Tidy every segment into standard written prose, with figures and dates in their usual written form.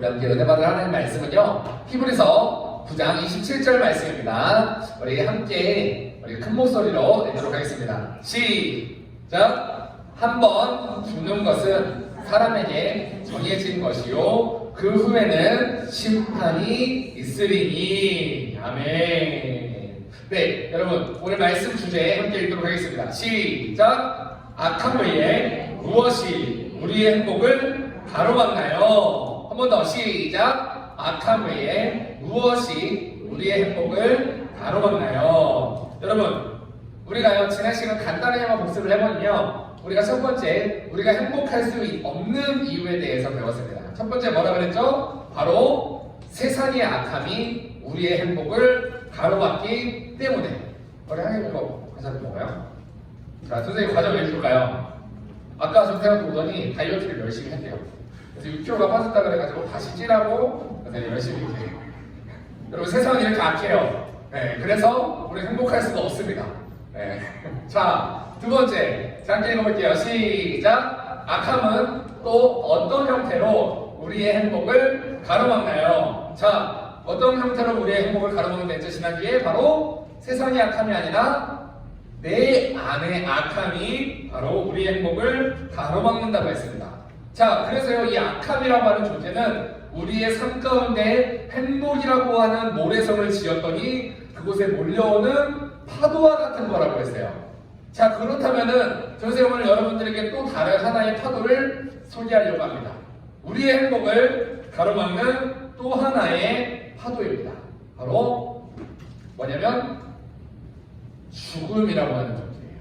우리 함께 은혜 받을 하나님 말씀은요, 히브리서 9장 27절 말씀입니다. 우리 함께 큰 목소리로 읽도록 하겠습니다. 시작! 한 번 죽는 것은 사람에게 정해진 것이요 그 후에는 심판이 있으리니. 아멘. 네, 여러분 오늘 말씀 주제에 함께 읽도록 하겠습니다. 시작! 악한 외에 무엇이 우리의 행복을 가로막나요? 한 번 더 시작! 악한 외에 무엇이 우리의 행복을 가로막나요? 여러분 우리가요 지난 시간 간단하게만 복습을 해보면요, 우리가 첫 번째 우리가 행복할 수 없는 이유에 대해서 배웠습니다. 첫 번째 뭐라 그랬죠? 바로 세상의 악함이 우리의 행복을 가로막기 때문에. 우리 하나님 이거 과자 먹어요? 자, 선생님 과자 왜 줄까요? 아까 선생님 보더니 다이어트를 열심히 했대요. 그래서 6kg가 빠졌다 그래가지고 다시 찌라고 열심히 이렇게. 여러분 세상은 이렇게 악해요. 네, 그래서 우리 행복할 수가 없습니다. 네. 자, 두 번째 잠깐 읽어볼게요. 시작! 악함은 또 어떤 형태로 우리의 행복을 가로막나요? 자, 어떤 형태로 우리의 행복을 가로막는다 했죠? 지난주에 바로 세상의 악함이 아니라 내 안의 악함이 바로 우리의 행복을 가로막는다고 했습니다. 자, 그래서요 이 악함이라고 하는 존재는 우리의 삶 가운데 행복이라고 하는 모래성을 지었더니 그곳에 몰려오는 파도와 같은 거라고 했어요. 자, 그렇다면은 선생님 오늘 여러분들에게 또 다른 하나의 파도를 소개하려고 합니다. 우리의 행복을 가로막는 또 하나의 파도입니다. 바로 뭐냐면 죽음이라고 하는 존재예요.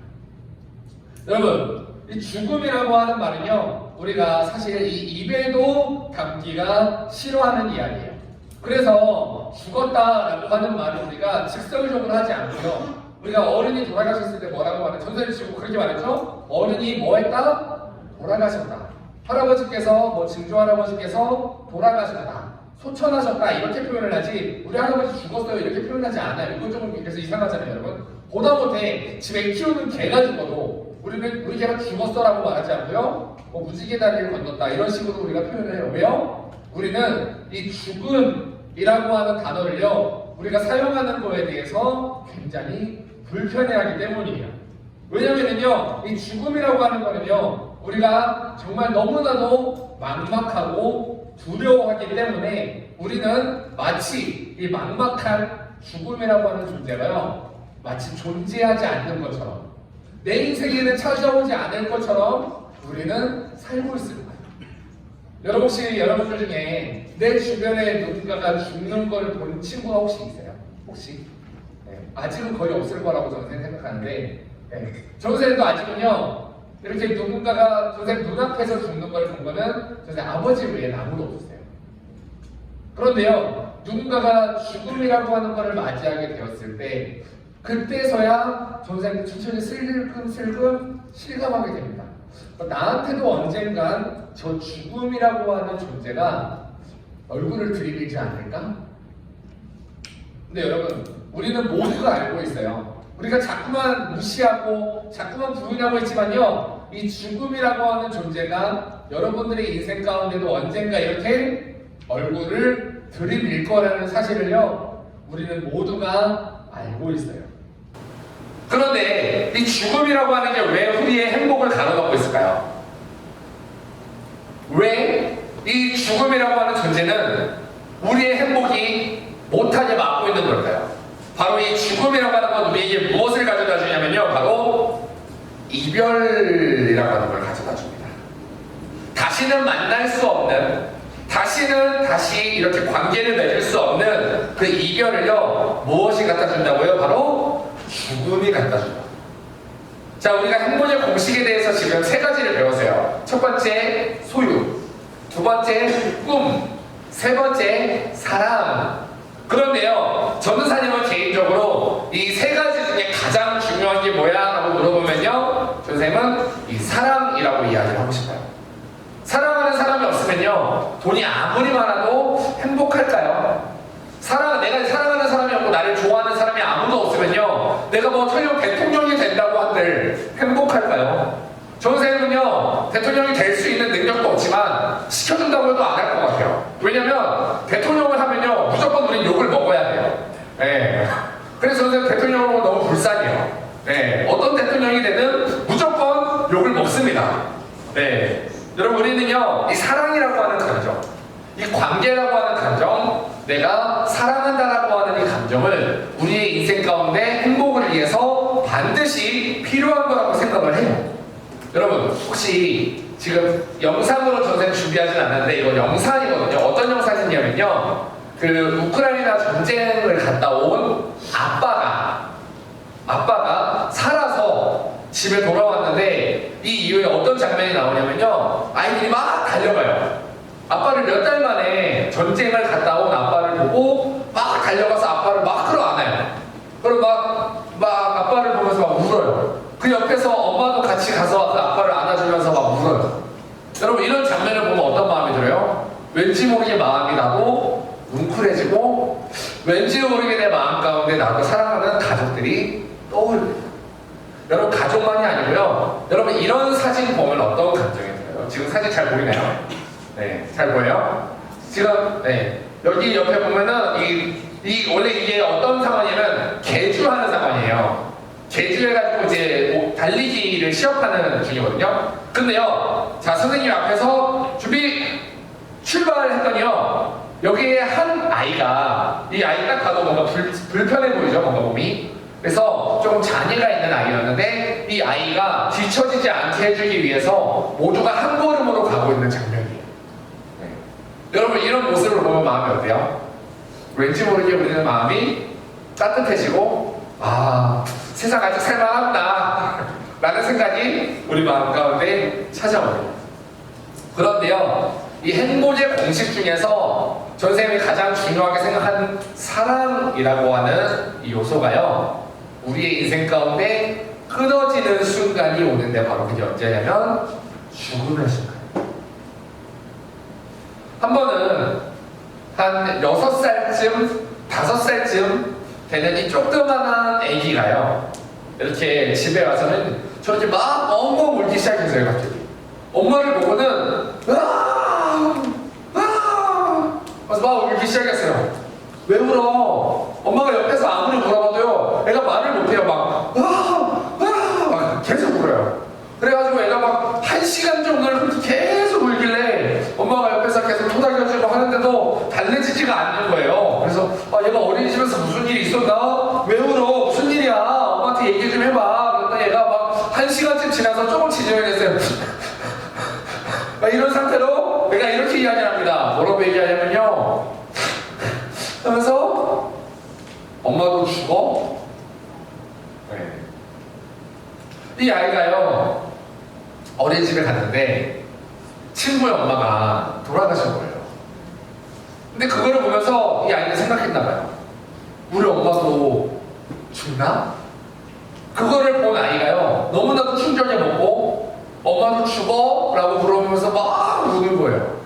여러분 이 죽음이라고 하는 말은요, 우리가 사실 이 입에도 담기가 싫어하는 이야기예요. 그래서 죽었다라고 하는 말을 우리가 직설적으로 하지 않고요, 우리가 어른이 돌아가셨을 때 뭐라고 말해요? 전설을 치고 그렇게 말했죠? 어른이 뭐 했다? 돌아가셨다. 할아버지께서 뭐 증조할아버지께서 돌아가셨다, 소천하셨다 이렇게 표현을 하지, 우리 할아버지 죽었어요 이렇게 표현하지 않아요. 이건 조금 그래서 이상하잖아요, 여러분. 보다 못해 집에 키우는 개가 죽어도 우리 개가 죽었어라고 말하지 않고요, 뭐 무지개 다리를 건넜다 이런 식으로 우리가 표현을 해요. 왜요? 우리는 이 죽음이라고 하는 단어를요, 우리가 사용하는 거에 대해서 굉장히 불편해하기 때문이에요. 왜냐면은요, 이 죽음이라고 하는 거는요, 우리가 정말 너무나도 막막하고 두려워하기 때문에 우리는 마치 이 막막한 죽음이라고 하는 존재가요, 마치 존재하지 않는 것처럼, 내 인생에는 찾아오지 않을 것처럼 우리는 살고 있습니다. 여러분 혹시 여러분들 중에 내 주변에 누군가가 죽는 걸 본 친구가 혹시 있어요? 혹시? 네, 아직은 거의 없을 거라고 저는 생각하는데, 네, 선생님도 아직은요 이렇게 누군가가 선생님 눈앞에서 죽는 걸 본 거는 선생님 아버지 외에는 아무도 없었어요. 그런데요, 누군가가 죽음이라고 하는 것을 맞이하게 되었을 때 그때서야 선생님 천천히 슬금슬금 실감하게 됩니다. 나한테도 언젠간 저 죽음이라고 하는 존재가 얼굴을 들이밀지 않을까? 근데 여러분 우리는 모두가 알고 있어요. 우리가 자꾸만 무시하고 자꾸만 부인하고 있지만요, 이 죽음이라고 하는 존재가 여러분들의 인생 가운데도 언젠가 이렇게 얼굴을 들이밀 거라는 사실을요, 우리는 모두가 알고 있어요. 그런데 이 죽음이라고 하는 게 왜 우리의 행복을 가로막고 있을까요? 왜 이 죽음이라고 하는 존재는 우리의 행복이 못하게 막고 있는 걸까요? 바로 이 죽음이라고 하는 건 우리에게 무엇을 가져다 주냐면요, 바로 이별이라고 하는 걸 가져다 줍니다. 다시는 만날 수 없는, 다시는 다시 이렇게 관계를 맺을 수 없는 그 이별을요, 무엇이 갖다 준다고요? 바로 죽음이 갖다 준다. 자, 우리가 행복의 공식에 대해서 지금 세 가지를 배웠어요. 첫 번째 소유, 두 번째 꿈, 세 번째 사랑. 그런데요, 전도사님은 개인적으로 이 세 가지 중에 가장 중요한 게 뭐야? 라고 물어보면요, 선생님은 이 사랑이라고 이야기를 하고 싶어요. 사랑하는 사람이 없으면요, 돈이 아무리 많아도 행복할까요? 내가 사랑하는 사람이 없고 나를 좋아하는 사람이 아무도 없으면요, 내가 뭐 설령 대통령이 된다고 한들 행복할까요? 저 선생님은요, 대통령이 될 수 있는 능력도 없지만 시켜준다고 해도 안 할 것 같아요. 왜냐면 대통령을 하면요 무조건 우린 욕을 먹어야 돼요. 네. 그래서 저는 대통령은 너무 불쌍해요. 네. 어떤 대통령이 되든 무조건 욕을 먹습니다. 네. 여러분 우리는요 이 사랑이라고 하는 감정, 이 관계라고 하는 감정, 내가 사랑한다라고 하는 이 감정을 우리의 인생 가운데 행복을 위해서 반드시 필요한 거라고 생각을 해요. 여러분 혹시 지금 영상으로 전생 준비하진 않았는데 이거 영상이거든요. 어떤 영상이냐면요 그 우크라이나 전쟁을 갔다 온 아빠가 살아서 집에 돌아왔는데 이 이후에 어떤 장면이 나오냐면요 아이들이 막 달려가요. 아빠를 몇 달 만에 전쟁을 갔다 온 아빠를 보고 막 달려가서 아빠를 막 끌어안아요. 그럼 막 아빠를 보면서 막 울어요. 그 옆에서 엄마도 같이 가서 그 아빠를 안아주면서 막 울어요. 여러분 이런 장면을 보면 어떤 마음이 들어요? 왠지 모르게 마음이 나도 뭉클해지고 왠지 모르게 내 마음 가운데 나도 사랑하는 가족들이 떠오릅니다. 여러분 가족만이 아니고요. 여러분 이런 사진 보면 어떤 감정이 들어요? 지금 사진 잘 보이나요? 네, 잘 보여요? 지금 네 여기 옆에 보면은 이 원래 이게 어떤 상황이냐면 개주하는 상황이에요. 개주해가지고 이제 달리기를 시합하는 중이거든요. 근데요, 자 선생님 앞에서 준비 출발했더니요 여기에 한 아이가 이 아이 딱 봐도 뭔가 불편해 보이죠, 뭔가 몸이. 그래서 좀 잔해가 있는 아이였는데 이 아이가 뒤처지지 않게 해주기 위해서 모두가 한 걸음으로 가고 있는 장면이에요. 여러분 이런 모습을 보면 마음이 어때요? 왠지 모르게 우리는 마음이 따뜻해지고 아 세상 아직 살만하구나 라는 생각이 우리 마음 가운데 찾아옵니다. 그런데요 이 행복의 공식 중에서 선생님이 가장 중요하게 생각하는 사랑이라고 하는 이 요소가요 우리의 인생 가운데 끊어지는 순간이 오는데 바로 그게 언제냐면 죽음의 순간. 한 번은 한 6살쯤, 5살쯤 되는 이 조그만한 아기가요 이렇게 집에 와서는 저렇게 막 엉엉 울기 시작했어요. 갑자기 엄마를 보고는 그래서 막 울기 시작했어요. 왜 울어? 엄마가 옆에서 아무리 물어봐도요 애가 말을 못해요. 막 계속 울어요. 그래가지고 애가 막 1시간 정도를 그렇게 계속 울길래 엄마가 옆에서 계속 토닥여주고 하는데도 달래지지가 않는 거예요. 그래서 얘가 어린이집에서 무슨 일이 있었나? 왜 울어? 무슨 일이야? 엄마한테 얘기 좀 해봐. 그랬더니 얘가 막 1시간쯤 지나서 조금 진정했어요. 이런 상태로 내가 이렇게 이야기합니다. 뭐라고 얘기하냐면요 하면서 엄마도 죽어? 네. 이 아이가요 어린이집에 갔는데 친구의 엄마가 돌아가신 거예요. 근데 그거를 보면서 이 아이는 생각했나봐요. 우리 엄마도 죽나? 그거를 본 아이가요 너무나도 충격에 먹고 엄마도 죽어? 라고 물어보면서 막 우는 거예요.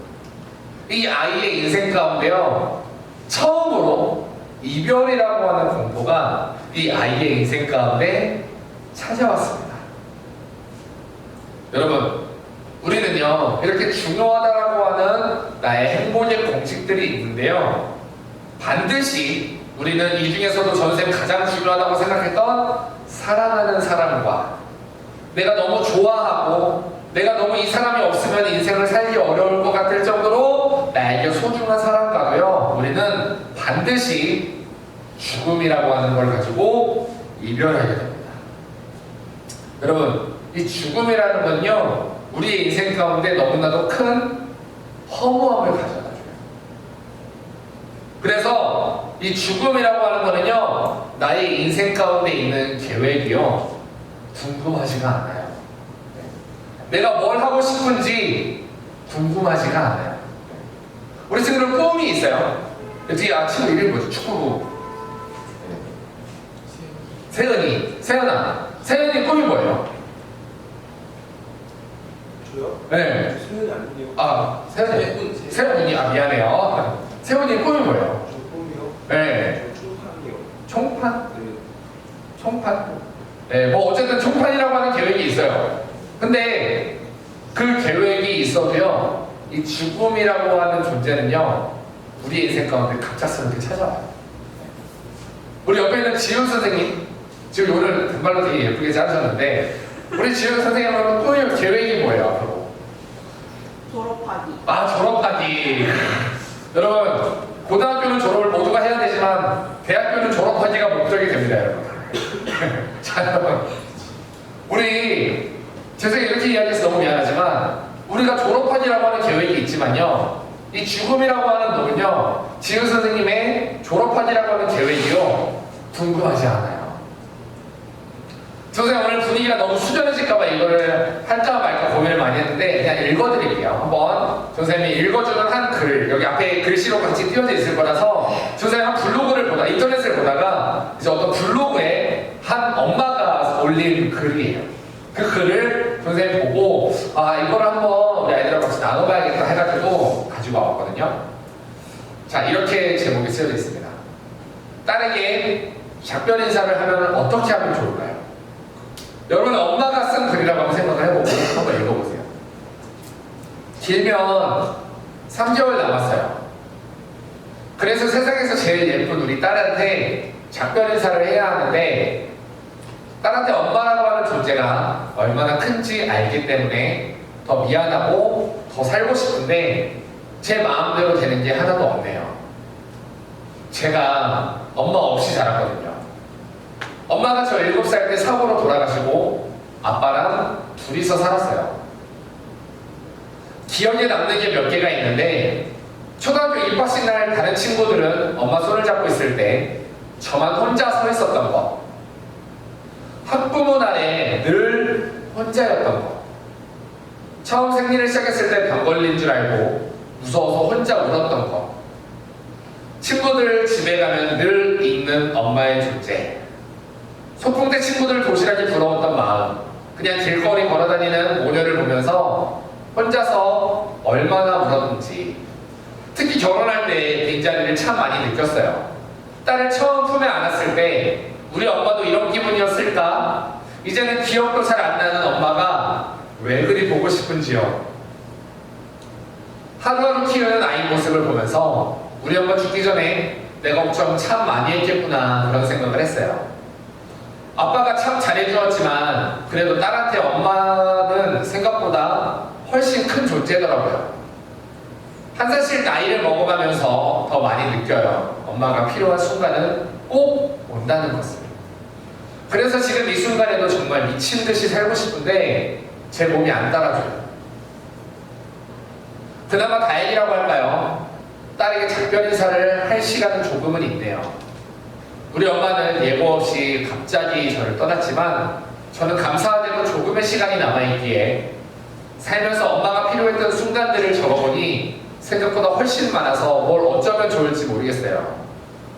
이 아이의 인생 가운데요 처음으로 이별이라고 하는 공포가 이 아이의 인생 가운데 찾아왔습니다. 여러분 우리는요 이렇게 중요하다라고 하는 나의 행복의 공식들이 있는데요 반드시 우리는 이 중에서도 전생 가장 중요하다고 생각했던 사랑하는 사람과 내가 너무 좋아하고 내가 너무 이 사람이 없으면 인생을 살기 어려울 것 같을 정도로 나에게 소중한 사람과도요 우리는 반드시 죽음이라고 하는 걸 가지고 이별하게 됩니다. 여러분 이 죽음이라는 건요 우리의 인생 가운데 너무나도 큰 허무함을 가져다줘요. 그래서 이 죽음이라고 하는 거는요 나의 인생 가운데 있는 계획이요 궁금하지가 않아요. 내가 뭘 하고 싶은지 궁금하지가 않아요. 우리 친구들 꿈이 있어요. 뒤에 친구 이름이 뭐지? 축구부 세연아 꿈이 뭐예요? 저요? 네. 세연이 아니에요. 세연이 미안해요. 세연이 꿈이 뭐예요? 저 꿈이요? 네. 저 총판이요. 총판? 네. 총판? 네, 뭐 어쨌든 총판이라고 하는 계획이 있어요. 근데 그 계획이 있어도요, 이 죽음이라고 하는 존재는요, 우리 인생 가운데 갑작스럽게 찾아와요. 우리 옆에 있는 지훈 선생님, 지금 오늘 단발로 되게 예쁘게 자르셨는데, 우리 지훈 선생님은 꿈 계획이 뭐예요, 앞으로? 졸업하기. 아, 졸업하기. 여러분, 고등학교는 졸업을 모두가 해야 되지만, 대학교는 졸업하기가 목적이 됩니다, 여러분. 자, 여러분. 우리, 죄송해요, 이렇게 이야기해서 너무 미안하지만, 우리가 졸업하기라고 하는 계획이 있지만요, 이 죽음이라고 하는 놈은요, 지훈 선생님의 졸업하기라고 하는 계획이요, 궁금하지 않아요. 선생님, 오늘 분위기가 너무 수전해질까봐 이거를 할까 말까 고민을 많이 했는데, 그냥 읽어드릴게요. 한번 선생님이 읽어주는 한 글, 여기 앞에 글씨로 같이 띄어져 있을 거라서, 선생님 한 블로그를 보다, 인터넷을 보다가, 이제 어떤 블로그에 한 엄마가 올린 글이에요. 그 글을 선생님 보고, 아, 이걸 한번 우리 아이들하고 같이 나눠봐야겠다 해가지고 가지고 와봤거든요. 자, 이렇게 제목이 쓰여져 있습니다. 딸에게 작별 인사를 하면 어떻게 하면 좋을까요? 여러분, 엄마가 쓴 글이라고 한번 생각을 해보고 한번 읽어보세요. 길면 3개월 남았어요. 그래서 세상에서 제일 예쁜 우리 딸한테 작별 인사를 해야 하는데, 딸한테 엄마라고 하는 존재가 얼마나 큰지 알기 때문에 더 미안하고 더 살고 싶은데 제 마음대로 되는 게 하나도 없네요. 제가 엄마 없이 자랐거든요. 엄마가 저 7살 때 사고로 돌아가시고 아빠랑 둘이서 살았어요. 기억에 남는 게 몇 개가 있는데, 초등학교 입학식 날 다른 친구들은 엄마 손을 잡고 있을 때 저만 혼자 서 있었던 거, 학부모 날에 늘 혼자였던 거, 처음 생리를 시작했을 때 병 걸린 줄 알고 무서워서 혼자 울었던 거, 친구들 집에 가면 늘 있는 엄마의 존재, 소풍 때 친구들 도시락이 부러웠던 마음, 그냥 길거리 걸어다니는 모녀를 보면서 혼자서 얼마나 울었는지, 특히 결혼할 때 빈자리를 참 많이 느꼈어요. 딸을 처음 품에 안았을 때 우리 엄마도 이런 기분이었을까? 이제는 기억도 잘 안 나는 엄마가 왜 그리 보고 싶은지요. 하루하루 키우는 아이 모습을 보면서 우리 엄마 죽기 전에 내 걱정 참 많이 했겠구나, 그런 생각을 했어요. 아빠가 참 잘해주었지만 그래도 딸한테 엄마는 생각보다 훨씬 큰 존재더라고요. 한 살씩 나이를 먹어가면서 더 많이 느껴요. 엄마가 필요한 순간은 꼭 온다는 것을. 그래서 지금 이 순간에도 정말 미친 듯이 살고 싶은데 제 몸이 안 따라줘요. 그나마 다행이라고 할까요? 딸에게 작별 인사를 할 시간은 조금은 있네요. 우리 엄마는 예고 없이 갑자기 저를 떠났지만 저는 감사하게도 조금의 시간이 남아있기에 살면서 엄마가 필요했던 순간들을 적어보니 생각보다 훨씬 많아서 뭘 어쩌면 좋을지 모르겠어요.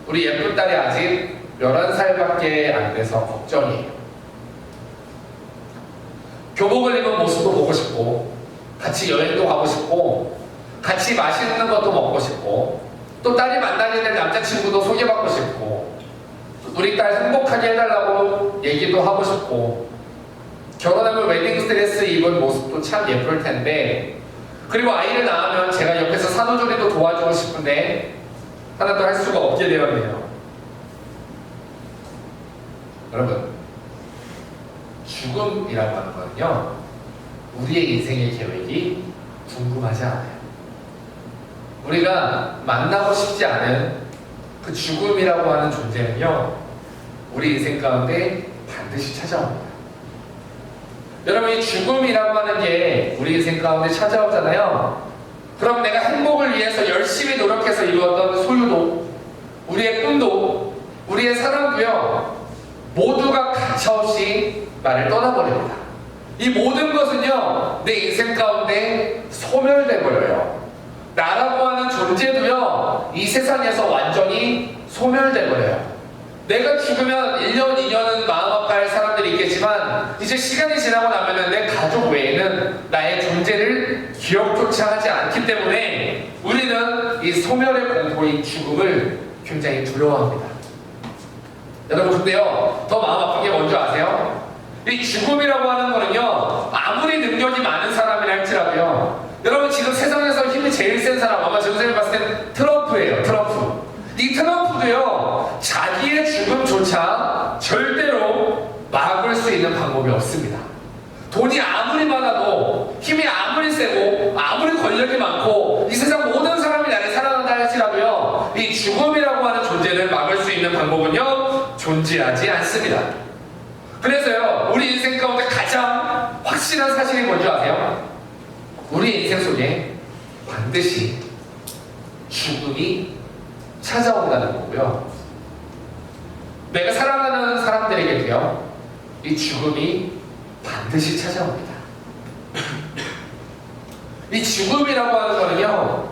우리 예쁜 딸이 아직 11살밖에 안 돼서 걱정이에요. 교복을 입은 모습도 보고 싶고, 같이 여행도 가고 싶고, 같이 맛있는 것도 먹고 싶고, 또 딸이 만나는 남자친구도 소개받고 싶고, 우리 딸 행복하게 해달라고 얘기도 하고 싶고, 결혼하면 웨딩드레스 입은 모습도 참 예쁠 텐데, 그리고 아이를 낳으면 제가 옆에서 산후조리도 도와주고 싶은데 하나도 할 수가 없게 되었네요. 여러분, 죽음이라고 하는 거는요, 우리의 인생의 계획이 궁금하지 않아요. 우리가 만나고 싶지 않은 그 죽음이라고 하는 존재는요, 우리 인생 가운데 반드시 찾아옵니다. 여러분, 이 죽음이라고 하는 게 우리 인생 가운데 찾아오잖아요. 그럼 내가 행복을 위해서 열심히 노력해서 이루었던 소유도, 우리의 꿈도, 우리의 사랑도요, 모두가 가차없이 나를 떠나버립니다. 이 모든 것은요, 내 인생 가운데 소멸돼버려요. 나라고 하는 존재도요, 이 세상에서 완전히 소멸돼버려요. 내가 죽으면 1년, 2년은 마음 아파할 사람들이 있겠지만 이제 시간이 지나고 나면은 내 가족 외에는 나의 존재를 기억조차 하지 않기 때문에 우리는 이 소멸의 공포인 죽음을 굉장히 두려워합니다. 여러분, 근데요, 더 마음 아픈 게 뭔지 아세요? 이 죽음이라고 하는 거는요, 아무리 능력이 많은 사람이라 할지라도요, 여러분 지금 세상에서 트럼프예요. 트럼프. 이 트럼프도요, 자기의 죽음조차 절대로 막을 수 있는 방법이 없습니다. 돈이 아무리 많아도, 힘이 아무리 세고, 아무리 권력이 많고, 이 세상 모든 사람이 나를 사랑한다 할지라도요, 이 죽음이라고 하는 존재를 막을 수 있는 방법은요, 존재하지 않습니다. 그래서요, 우리 인생 가운데 가장 확실한 사실이 뭔지 아세요? 우리 인생 속에 반드시 죽음이 찾아온다는 거고요. 내가 사랑하는 사람들에게도요, 이 죽음이 반드시 찾아옵니다. 이 죽음이라고 하는 거는요,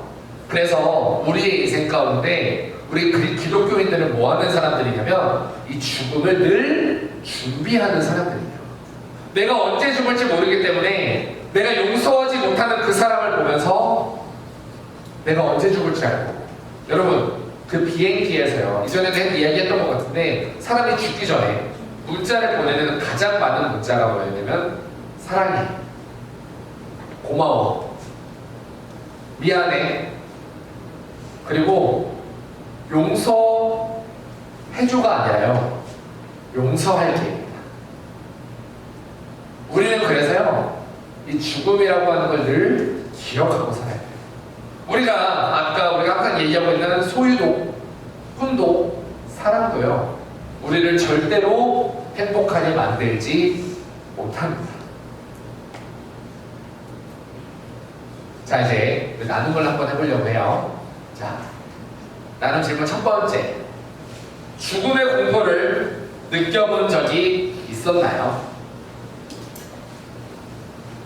그래서 우리의 인생 가운데 우리 기독교인들은 뭐 하는 사람들이냐면 이 죽음을 늘 준비하는 사람들이에요. 내가 언제 죽을지 모르기 때문에 내가 용서하지 못하는 그 사람을 보면서 내가 언제 죽을지 알고, 여러분 그 비행기에서요, 이전에도 이야기했던 것 같은데, 사람이 죽기 전에 문자를 보내는 가장 많은 문자가 뭐였냐면 사랑해, 고마워, 미안해, 그리고 용서해줘가 아니라요, 용서할게입니다. 우리는 그래서요, 이 죽음이라고 하는 걸 늘 기억하고 살아야 돼요. 우리가 항상 얘기하고 있는 소유도, 꿈도, 사랑도요, 우리를 절대로 행복하게 만들지 못합니다. 자, 이제 나눔을 한번 해보려고 해요. 자, 나눔 질문 첫 번째. 죽음의 공포를 느껴본 적이 있었나요?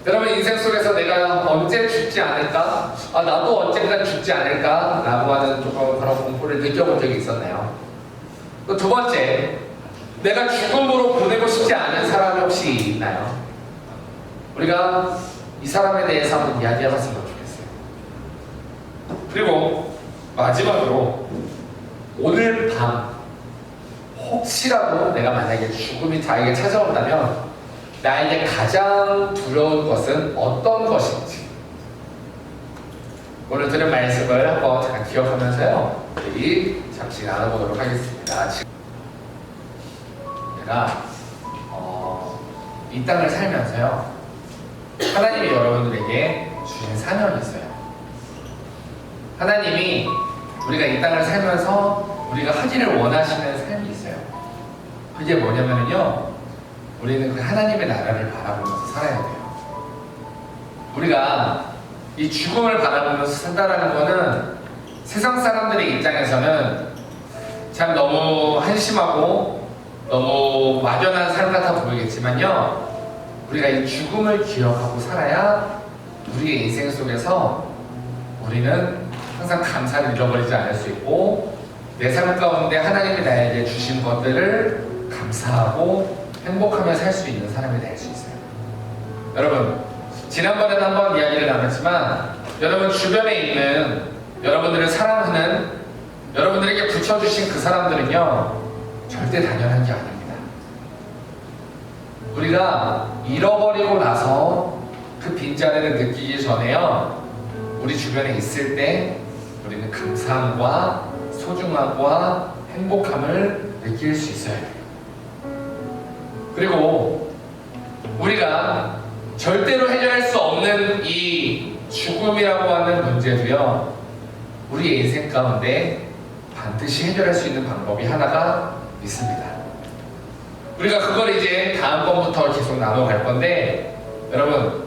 여러분 인생 속에서 내가 언제 죽지 않을까? 나도 언젠가 죽지 않을까? 라고 하는 조금 그런 공포를 느껴본 적이 있었나요? 또 두 번째, 내가 죽음으로 보내고 싶지 않은 사람이 혹시 있나요? 우리가 이 사람에 대해서 한번 이야기해봤으면 좋겠어요. 그리고 마지막으로, 오늘 밤 혹시라도 내가 만약에 죽음이 자에게 찾아온다면 나에게 가장 두려운 것은 어떤 것인지, 오늘 들은 말씀을 한번 잠깐 기억하면서요, 우리 잠시 나눠보도록 하겠습니다. 내가 이 땅을 살면서요, 하나님이 여러분들에게 주신 사명이 있어요. 하나님이 우리가 이 땅을 살면서 우리가 하기를 원하시는 삶이 있어요. 그게 뭐냐면요, 우리는 그 하나님의 나라를 바라보면서 살아야 돼요. 우리가 이 죽음을 바라보면서 산다라는 거는 세상 사람들의 입장에서는 참 너무 한심하고 너무 막연한 삶 같아 보이겠지만요, 우리가 이 죽음을 기억하고 살아야 우리의 인생 속에서 우리는 항상 감사를 잃어버리지 않을 수 있고, 내 삶 가운데 하나님이 나에게 주신 것들을 감사하고 행복하며 살 수 있는 사람이 될 수 있어요. 여러분, 지난번에도 한번 이야기를 나눴지만, 여러분 주변에 있는 여러분들을 사랑하는, 여러분들에게 붙여주신 그 사람들은요, 절대 당연한 게 아닙니다. 우리가 잃어버리고 나서 그 빈자리를 느끼기 전에요, 우리 주변에 있을 때 우리는 감사함과 소중함과 행복함을 느낄 수 있어야 돼요. 그리고 우리가 절대로 해결할 수 없는 이 죽음이라고 하는 문제도요, 우리의 인생 가운데 반드시 해결할 수 있는 방법이 하나가 있습니다. 우리가 그걸 이제 다음번부터 계속 나눠갈 건데, 여러분,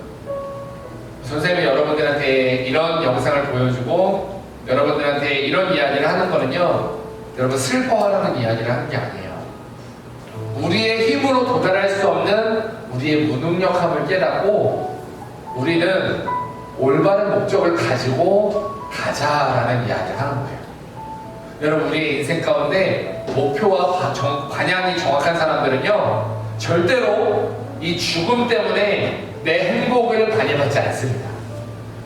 선생님이 여러분들한테 이런 영상을 보여주고 여러분들한테 이런 이야기를 하는 거는요, 여러분 슬퍼하라는 이야기를 하는 게 아니에요. 우리의 힘으로 도달할 수 없는 우리의 무능력함을 깨닫고 우리는 올바른 목적을 가지고 가자라는 이야기를 하는 거예요. 여러분, 우리의 인생 가운데 목표와 방향이 정확한 사람들은요, 절대로 이 죽음 때문에 내 행복을 방해받지 않습니다.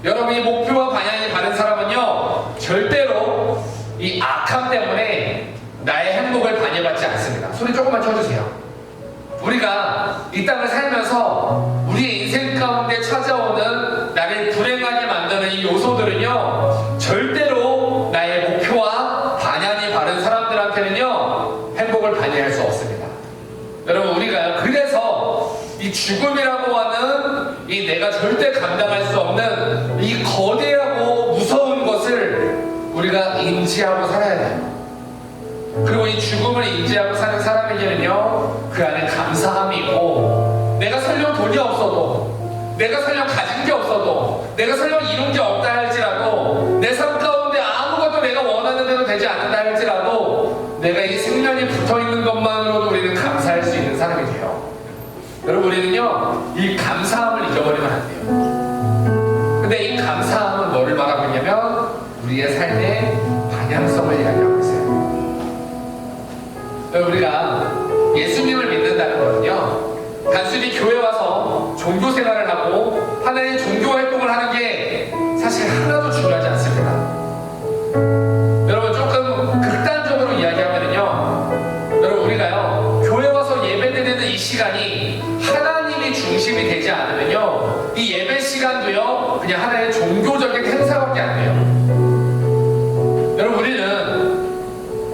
여러분이 목표와 방향이 다른 사람은요, 절대로 이 악함 때문에 나의 행복을 방해받지 않습니다. 소리 조금만 쳐주세요. 우리가 이 땅을 살면서 우리의 인생 가운데 찾아오는 나를 불행하게 만드는 이 요소들은요, 절대로 나의 목표와 활동을 발휘할 수 없습니다. 여러분, 우리가 그래서 이 죽음이라고 하는 이 내가 절대 감당할 수 없는 이 거대하고 무서운 것을 우리가 인지하고 살아야 돼요. 그리고 이 죽음을 인지하고 사는 사람에게는요, 그 안에 감사함이 있고, 내가 설령 돈이 없어도, 내가 설령 가진 게 없어도, 내가 설령 이룬 게 없다 할지라도, 내 삶 가운데 아무것도 내가 원하는 대로 되지 않는다 할지라도, 내가 이 생명이 붙어있는 것만으로도 우리는 감사할 수 있는 사람이 돼요. 여러분, 우리는요, 이 감사함을 잊어버리면 안 돼요. 근데 이 감사함은 뭐를 말하고 있냐면 우리의 삶의 방향성을 이야기하고 있어요. 우리가 예수님을 믿는다는 거는요, 단순히 교회 와서 종교 생활을 하고 하나의 종교 활동을 하는 게 사실 하나도 중요하지 않습니다. 여러분, 조금 극단적으로 이야기하면요, 여러분, 우리가요, 교회 와서 예배드리는 이 시간이 하나님이 중심이 되지 않으면요, 이 예배 시간도요, 그냥 하나의 종교적인 행사밖에 안 돼요. 여러분, 우리는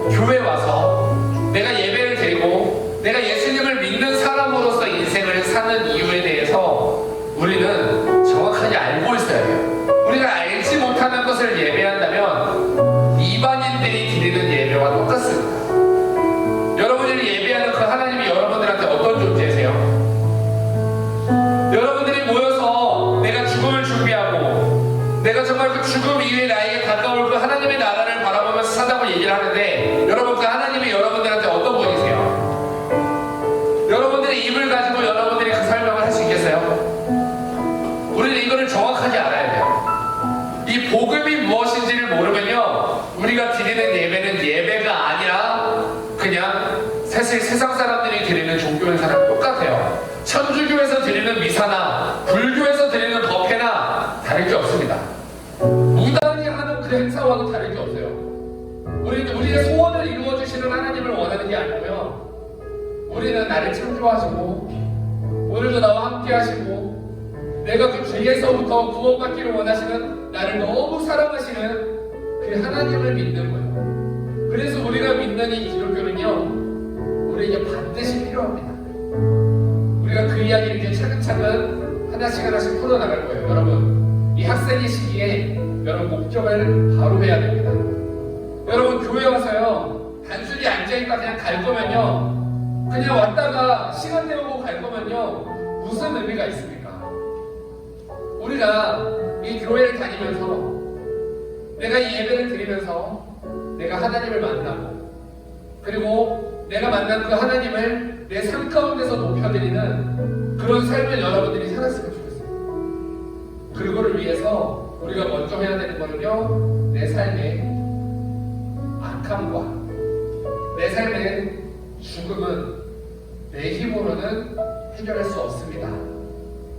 교회 와서 내가 예배를 드리고 내가 예수님을 믿는 사람으로서 인생을 사는 이유에 대해서 우리는 정확하게 알고 있어야 돼요. 우리가 알지 못하는 것을 예배한다면 이방인들이 드리는 예배와 똑같습니다. 여러분들이 예배하는 그 하나님이 여러분들한테 어떤 존재세요? 여러분들이 모여서 내가 죽음을 준비하고 내가 정말 그 죽음 이후에 나에게 가까울 그 하나님의 나라를 바라보면서 산다고 얘기를 하는데, 여러분, 그 하나님이 여러분들한테 어떤 분이세요? 여러분들이 입을 가지고 여러분들이 그 설명을 할 수 있겠어요? 우리는 이거를 정확하게 알아야 돼요. 이 복음이 무엇인지를 모르면요, 우리가 드리는 예배는 예배가 아니라 그냥 사실 세상 사람들이 드리는 종교 행사랑 똑같아요. 천주교에서 드리는 미사나 불교에서 드리는 법회나 다를 게 없습니다. 무당이 하는 그 행사와도 다를 게 없어요. 우리의 소원을 이루어주시는 하나님을 원하는 게 아니고요, 우리는 나를 창조하시고 오늘도 나와 함께 하시고 내가 그 죄에서부터 구원받기를 원하시는 나를 너무 사랑하시는 그 하나님을 믿는 거예요. 그래서 우리가 믿는 이 기독교는요, 우리에게 반드시 필요합니다. 우리가 그 이야기를 이제 차근차근 하나씩 풀어나갈 거예요. 여러분, 이 학생의 시기에 여러분 목적을 바로 해야 됩니다. 여러분, 교회 와서요, 단순히 앉아있다 그냥 갈 거면요, 그냥 왔다가 시간 때우고 갈 거면요, 무슨 의미가 있습니까? 우리가 이 교회를 다니면서 내가 이 예배를 드리면서 내가 하나님을 만나고, 그리고 내가 만난 그 하나님을 내 삶 가운데서 높여드리는 그런 삶을 여러분들이 살았으면 좋겠어요. 그거를 위해서 우리가 먼저 해야 되는 거는요, 내 삶의 악함과 내 삶의 죽음은 내 힘으로는 해결할 수 없습니다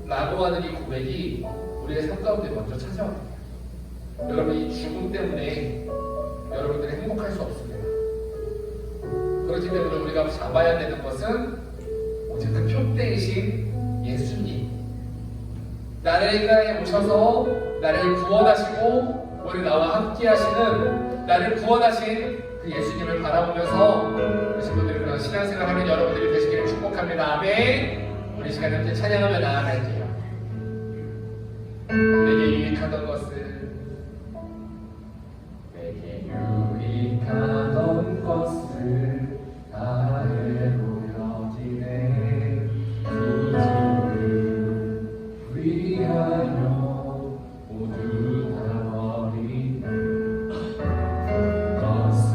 라고 하는 이 고백이 우리의 삶 가운데 먼저 찾아와야 돼요. 여러분, 이 죽음 때문에 여러분들이 행복할 수 없습니다. 그렇기 때문에 우리가 잡아야 되는 것은 오직 그 표대이신 예수님, 나를 오셔서 나를 구원하시고 오늘 나와 함께 하시는, 나를 구원하신 그 예수님을 바라보면서 우리 친구들이 그런 신앙생활 하는 여러분들이 되시기를 축복합니다. 아멘. 우리 시간 함께 찬양하며 나아갈게요. 내게 유익하던 것을, 내게 유익하던 것을 다 해보여지네. 그 주를 위하여 모두 다 버리네. 것을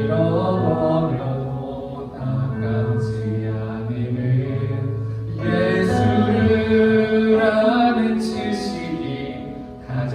잃어버려도 아깝지 않음은 예수를 아는 지식이 가장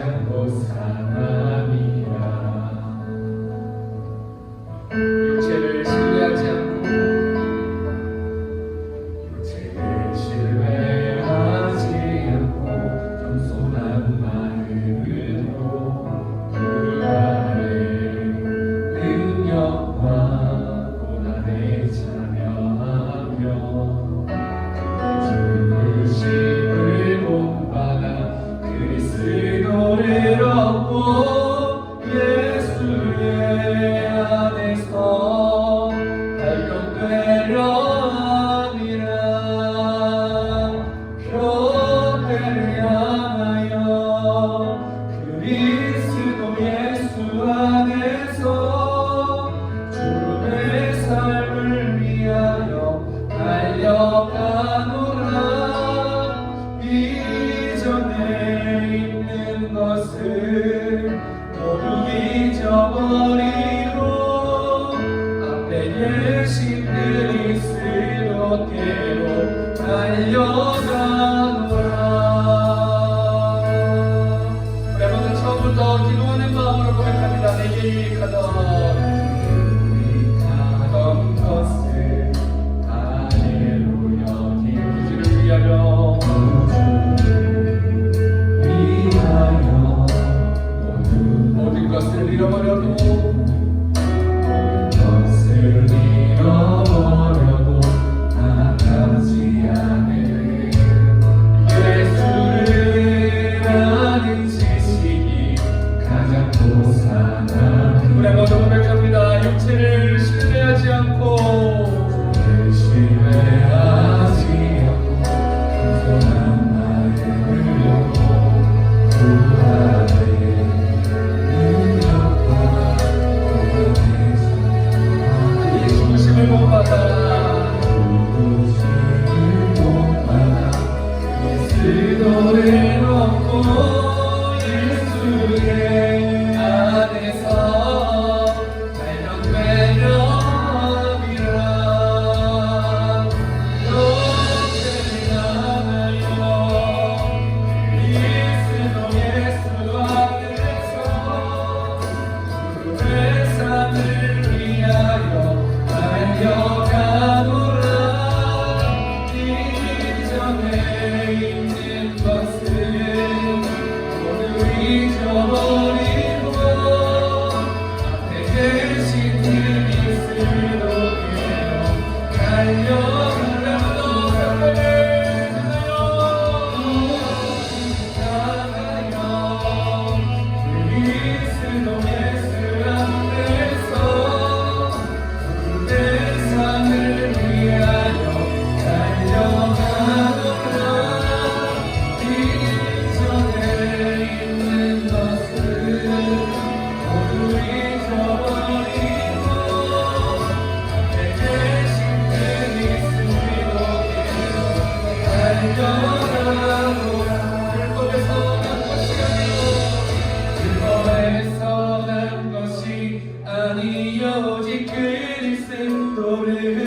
아니 오직 그리스도를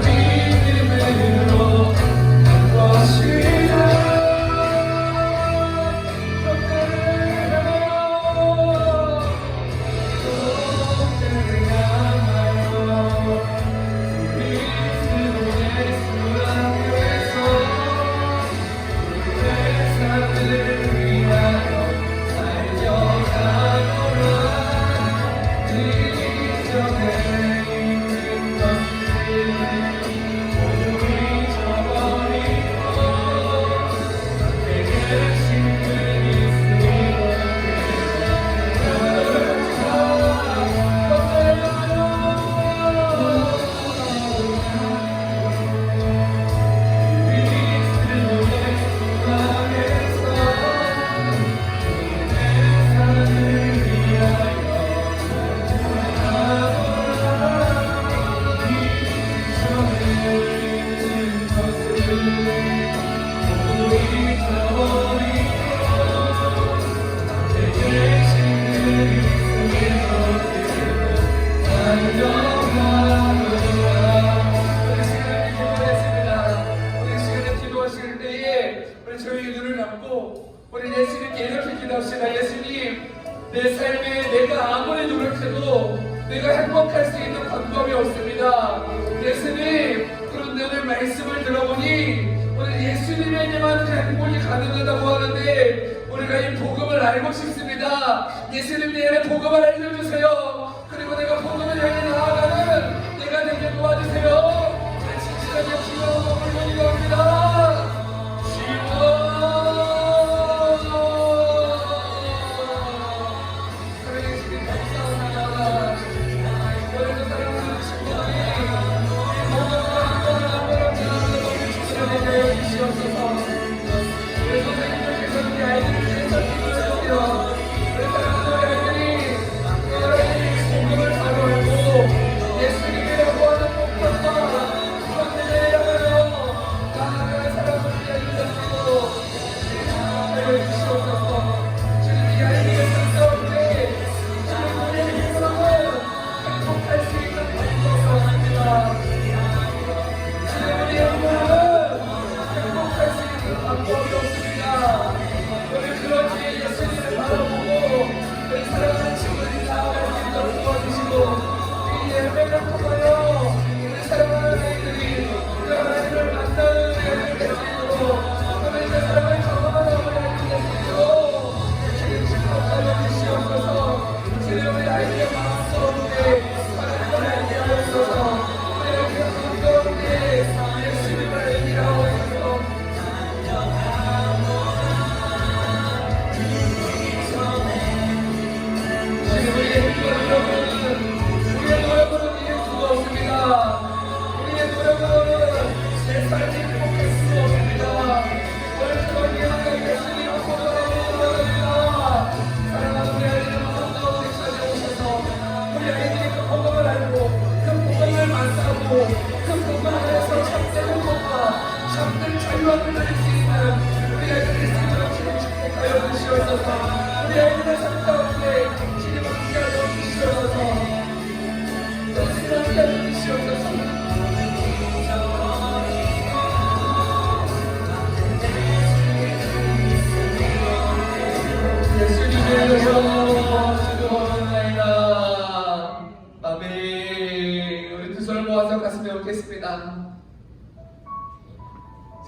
믿음으로 것이라 우리 예수님께 이렇게 기도합시다. 예수님, 내 삶에 내가 아무리 노력해도 내가 행복할 수 있는 방법이 없습니다. 예수님, 그런데 오늘 말씀을 들어보니 오늘 예수님에게만 행복이 가능하다고 하는데 우리가 이 복음을 알고 싶습니다. 예수님 내 안에 복음을 알려주세요. 그리고 내가 복음을 향해 나아가는 내가 되게 도와주세요. 진실하게 기도하고 복음을 기도합니다.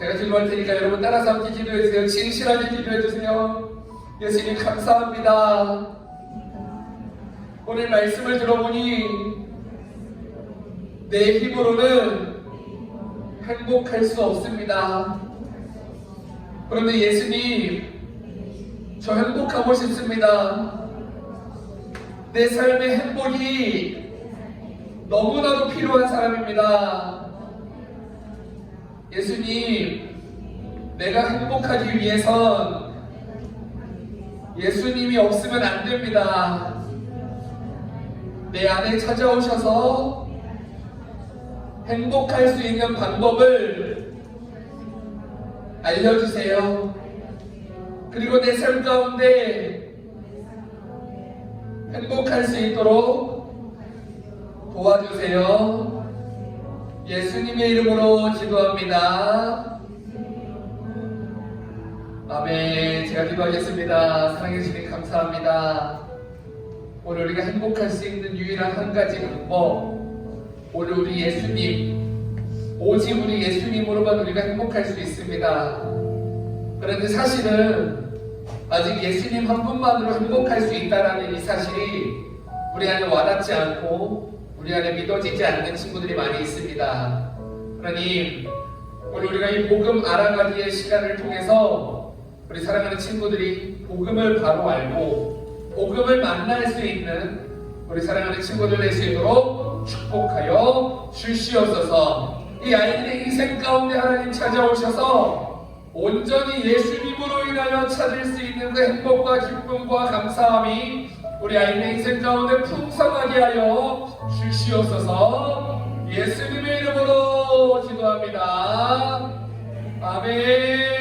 제가 기도할 테니까 여러분 따라서 함께 기도해 주세요. 진실하게 기도해 주세요. 예수님 감사합니다. 오늘 말씀을 들어보니 내 힘으로는 행복할 수 없습니다. 그런데 예수님, 저 행복하고 싶습니다. 내 삶의 행복이 너무나도 필요한 사람입니다. 예수님, 내가 행복하기 위해선 예수님이 없으면 안 됩니다. 내 안에 찾아오셔서 행복할 수 있는 방법을 알려주세요. 그리고 내 삶 가운데 행복할 수 있도록 도와주세요. 예수님의 이름으로 기도합니다. 아멘. 제가 기도하겠습니다. 사랑해 주님 감사합니다. 오늘 우리가 행복할 수 있는 유일한 한 가지 방법, 오늘 우리 예수님, 오직 우리 예수님으로만 우리가 행복할 수 있습니다. 그런데 사실은 아직 예수님 한 분만으로 행복할 수 있다는 이 사실이 우리 안에 와닿지 않고 우리 안에 믿어지지 않는 친구들이 많이 있습니다. 하나님, 오늘 우리가 이 복음 알아가기의 시간을 통해서 우리 사랑하는 친구들이 복음을 바로 알고 복음을 만날 수 있는 우리 사랑하는 친구들 될 수 있도록 축복하여 주시옵소서. 이 아이들의 인생 가운데 하나님 찾아오셔서 온전히 예수님으로 인하여 찾을 수 있는 그 행복과 기쁨과 감사함이 우리 아이들의 인생 가운데 풍성하게 하여 주시옵소서. 예수님의 이름으로 기도합니다. 아멘.